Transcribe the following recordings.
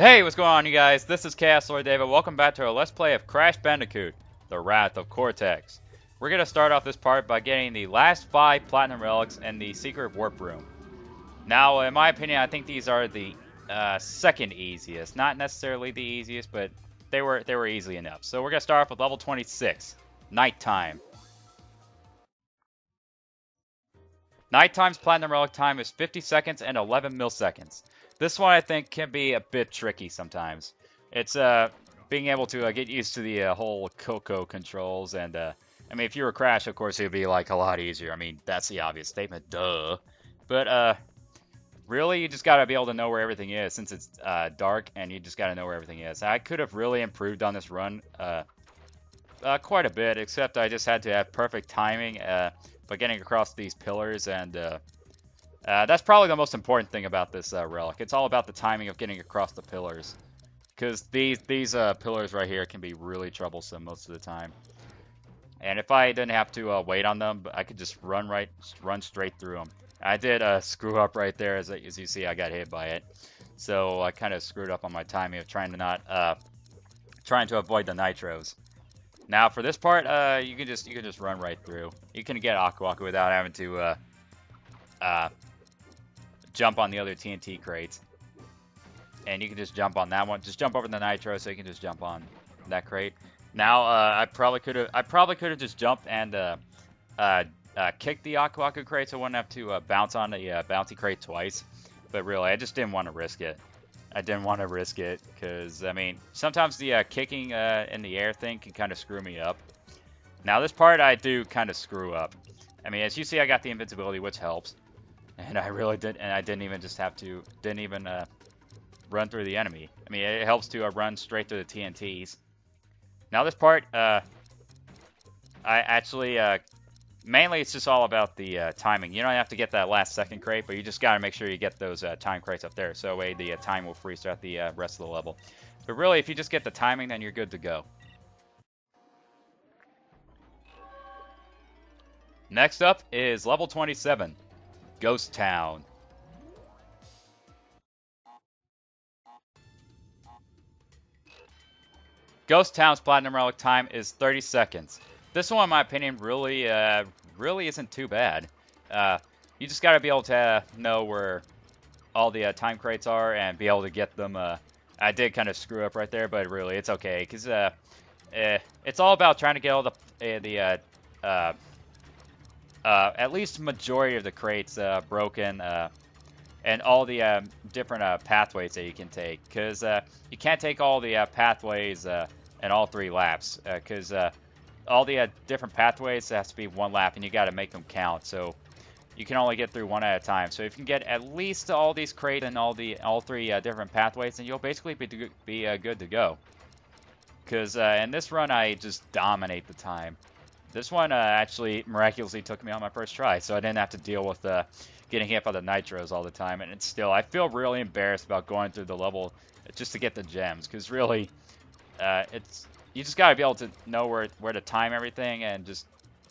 Hey, what's going on, you guys? This is Chaos Lord David. Welcome back to our Let's Play of Crash Bandicoot, The Wrath of Cortex. We're going to start off this part by getting the last 5 Platinum Relics and the Secret Warp Room. Now, in my opinion, I think these are the second easiest. Not necessarily the easiest, but they were easy enough. So we're going to start off with level 26, Nighttime. Nighttime's Platinum Relic time is 50 seconds and 11 milliseconds. This one I think can be a bit tricky sometimes. It's being able to get used to the whole Coco controls, and I mean, if you were Crash, of course, it would be like a lot easier. I mean, that's the obvious statement, duh. But really, you just gotta be able to know where everything is, since it's dark, and you just gotta know where everything is. I could have really improved on this run quite a bit, except I just had to have perfect timing by getting across these pillars, and that's probably the most important thing about this relic. It's all about the timing of getting across the pillars, because these pillars right here can be really troublesome most of the time. And if I didn't have to wait on them, I could just run straight through them. I did screw up right there, as you see. I got hit by it, so I kind of screwed up on my timing of trying to avoid the nitros. Now for this part, you can just run right through. You can get Aku Aku without having to jump on the other TNT crates, and you can just jump on that one. Just jump over the nitro, so you can just jump on that crate. Now I probably could have just jumped and kicked the Aku Aku crate, so I wouldn't have to bounce on the bouncy crate twice. But really, I just didn't want to risk it. I didn't want to risk it because, I mean, sometimes the kicking in the air thing can kind of screw me up. Now this part I do kind of screw up. I mean, as you see, I got the invincibility, which helps. And I really did, and I didn't even run through the enemy. I mean, it helps to run straight through the TNTs. Now this part, I actually, mainly it's just all about the timing. You don't have to get that last second crate, but you just got to make sure you get those time crates up there, so that way the time will freeze throughout the rest of the level. But really, if you just get the timing, then you're good to go. Next up is level 27. Ghost Town. Ghost Town's Platinum Relic time is 30 seconds. This one, in my opinion, really isn't too bad. You just got to be able to know where all the time crates are and be able to get them. I did kind of screw up right there, but really, it's okay, because it's all about trying to get all the at least majority of the crates broken, and all the different pathways that you can take, because you can't take all the pathways in all 3 laps, because all the different pathways has to be 1 lap, and you got to make them count, so you can only get through 1 at a time. So if you can get at least all these crates and all 3 different pathways, then you'll basically be good to go. Because in this run, I just dominate the time. This one actually miraculously took me on my first try, so I didn't have to deal with getting hit by the nitros all the time. And it's still, I feel really embarrassed about going through the level just to get the gems, because really, you just gotta be able to know where to time everything, and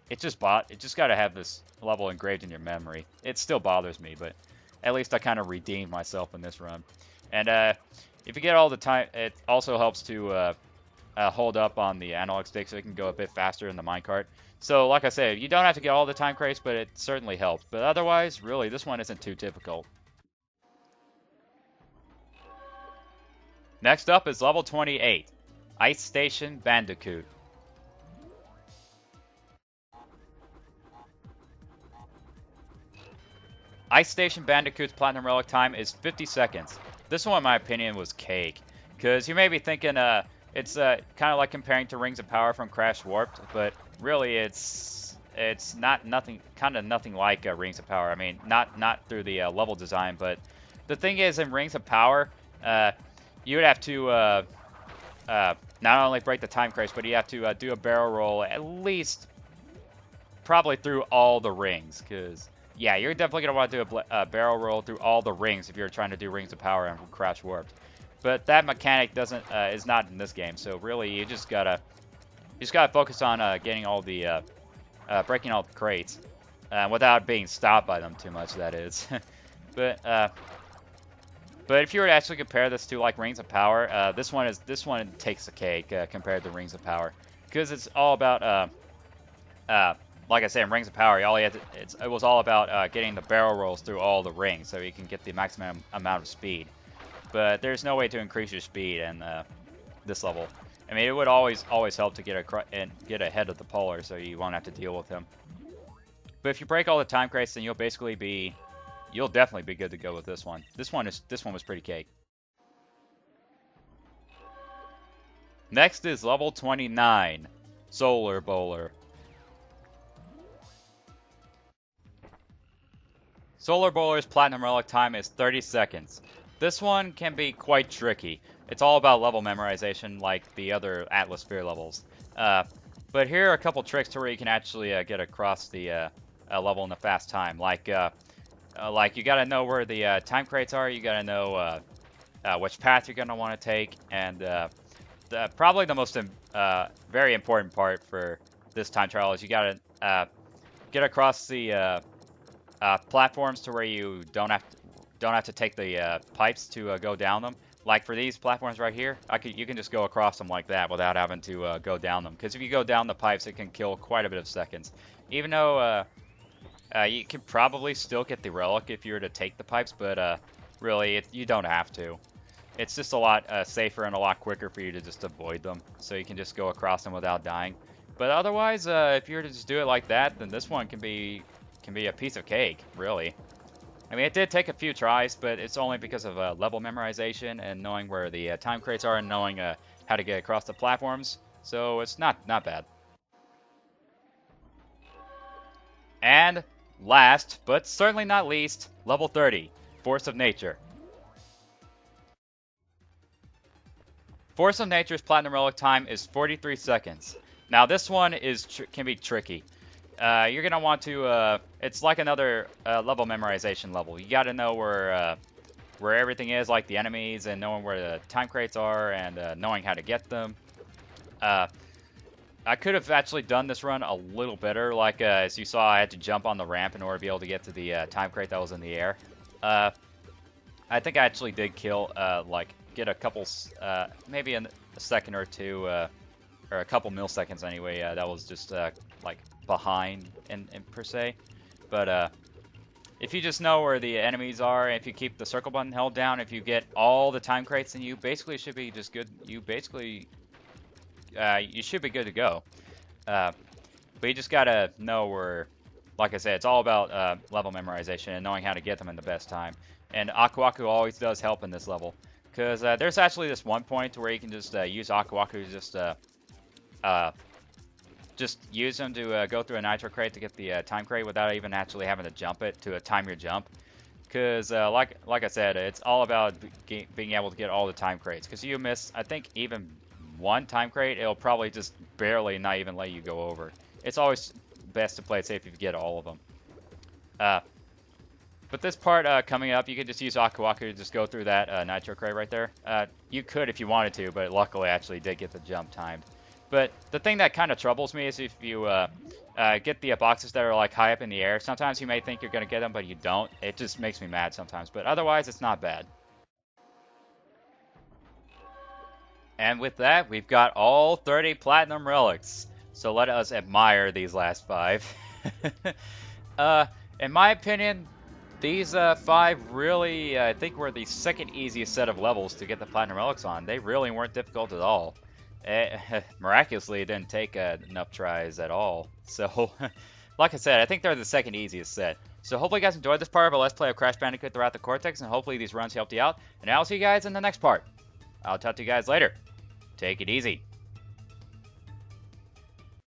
it just gotta have this level engraved in your memory. It still bothers me, but at least I kind of redeemed myself in this run. And if you get all the time, it also helps to hold up on the analog stick so it can go a bit faster in the minecart. So like I said, you don't have to get all the time crates, but it certainly helps. But otherwise, really, this one isn't too difficult. Next up is level 28, Ice Station Bandicoot. Ice Station Bandicoot's Platinum Relic time is 50 seconds. This one, in my opinion, was cake. Because you may be thinking, it's kind of like comparing to Rings of Power from Crash Warped, but really it's nothing like Rings of Power. I mean, not through the level design, but the thing is, in Rings of Power, you would have to not only break the time crates, but you have to do a barrel roll at least probably through all the rings, because yeah, you're definitely gonna want to do a barrel roll through all the rings if you're trying to do Rings of Power and Crash Warped. But that mechanic is not in this game, so really you just gotta focus on getting all the breaking all the crates without being stopped by them too much. That is, but But if you were to actually compare this to like Rings of Power, this one takes the cake compared to Rings of Power, because it's all about like I said, in Rings of Power, all you had to, it was all about getting the barrel rolls through all the rings so you can get the maximum amount of speed. But there's no way to increase your speed in this level. I mean, it would always help to get ahead of the Polar so you won't have to deal with him. But if you break all the time crates, then you'll definitely be good to go with this one. This one was pretty cake. Next is level 29, Solar Bowler. Solar Bowler's Platinum Relic time is 30 seconds. This one can be quite tricky. It's all about level memorization like the other Atmosphere levels. But here are a couple tricks to where you can actually get across the level in a fast time. Like you gotta know where the time crates are, you gotta know which path you're gonna want to take, and probably the most very important part for this time trial is you gotta get across the platforms to where you don't have to take the pipes to go down them. Like for these platforms right here, you can just go across them like that without having to go down them. Because if you go down the pipes, it can kill quite a bit of seconds. Even though you can probably still get the relic if you were to take the pipes, but really, you don't have to. It's just a lot safer and a lot quicker for you to just avoid them. So you can just go across them without dying. But otherwise, if you were to just do it like that, then this one can be a piece of cake, really. I mean, it did take a few tries, but it's only because of level memorization and knowing where the time crates are and knowing how to get across the platforms. So it's not bad. And last, but certainly not least, level 30, Force of Nature. Force of Nature's Platinum Relic time is 43 seconds. Now this one can be tricky. You're going to want to, it's like another level memorization level. You got to know where everything is, like the enemies, and knowing where the time crates are, and knowing how to get them. I could have actually done this run a little better. Like, as you saw, I had to jump on the ramp in order to be able to get to the time crate that was in the air. I think I actually did get a couple, maybe a second or two, or a couple milliseconds anyway, that was just, like, behind in per se. But if you just know where the enemies are, if you keep the circle button held down, if you get all the time crates, then you basically should be just good. You should be good to go. But you just gotta know where, like I said, it's all about level memorization and knowing how to get them in the best time. And Aku Aku always does help in this level, because there's actually this one point where you can just use Aku Aku to just use them to go through a nitro crate to get the time crate without even actually having to jump it to time your jump. Because like I said, it's all about being able to get all the time crates. Because you miss, I think, even one time crate, it'll probably just barely not even let you go over. It's always best to play it safe if you get all of them. But this part coming up, you could just use Aku Aku to just go through that nitro crate right there. You could if you wanted to, but luckily I actually did get the jump timed. But the thing that kind of troubles me is if you get the boxes that are like high up in the air. Sometimes you may think you're going to get them, but you don't. It just makes me mad sometimes. But otherwise, it's not bad. And with that, we've got all 30 Platinum Relics. So let us admire these last 5. In my opinion, these 5 really, I think, were the second easiest set of levels to get the Platinum Relics on. They really weren't difficult at all. Miraculously, it didn't take enough tries at all. So, like I said, I think they're the second easiest set. So hopefully you guys enjoyed this part of a Let's Play of Crash Bandicoot throughout the Cortex, and hopefully these runs helped you out. And I'll see you guys in the next part. I'll talk to you guys later. Take it easy.